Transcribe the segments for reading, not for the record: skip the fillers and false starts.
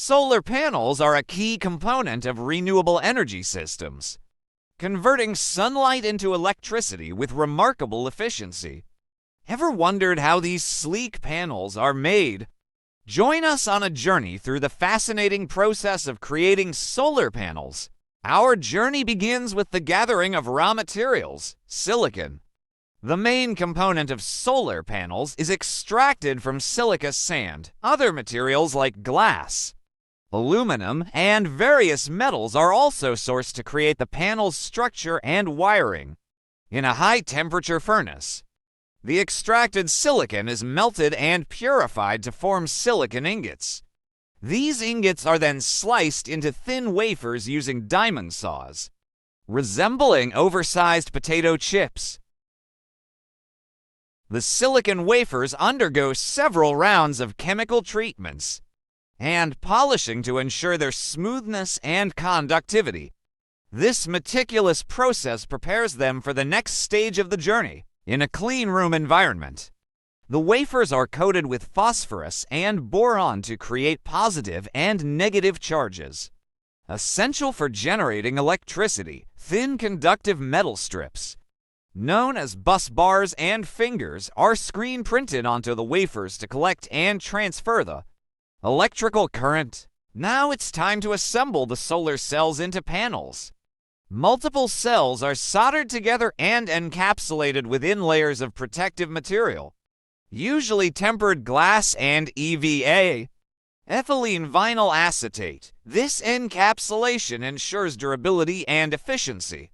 Solar panels are a key component of renewable energy systems, converting sunlight into electricity with remarkable efficiency. Ever wondered how these sleek panels are made? Join us on a journey through the fascinating process of creating solar panels. Our journey begins with the gathering of raw materials, silicon. The main component of solar panels is extracted from silica sand. Other materials like glass, aluminum, and various metals are also sourced to create the panel's structure and wiring. In a high-temperature furnace, the extracted silicon is melted and purified to form silicon ingots. These ingots are then sliced into thin wafers using diamond saws, resembling oversized potato chips. The silicon wafers undergo several rounds of chemical treatments and polishing to ensure their smoothness and conductivity. This meticulous process prepares them for the next stage of the journey. In a clean room environment, the wafers are coated with phosphorus and boron to create positive and negative charges. Essential for generating electricity, thin conductive metal strips, known as bus bars and fingers, are screen printed onto the wafers to collect and transfer the electrical current. Now it's time to assemble the solar cells into panels. Multiple cells are soldered together and encapsulated within layers of protective material, usually tempered glass and EVA, ethylene vinyl acetate. This encapsulation ensures durability and efficiency,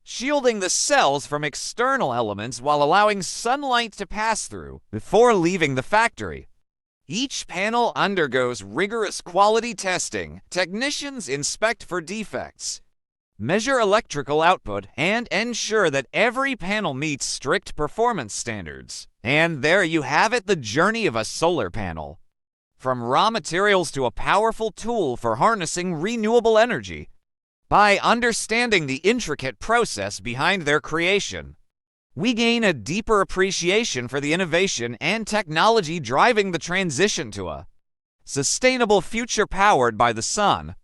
shielding the cells from external elements while allowing sunlight to pass through before leaving the factory. Each panel undergoes rigorous quality testing. Technicians inspect for defects, measure electrical output, and ensure that every panel meets strict performance standards. And there you have it, the journey of a solar panel. From raw materials to a powerful tool for harnessing renewable energy. By understanding the intricate process behind their creation, we gain a deeper appreciation for the innovation and technology driving the transition to a sustainable future powered by the sun.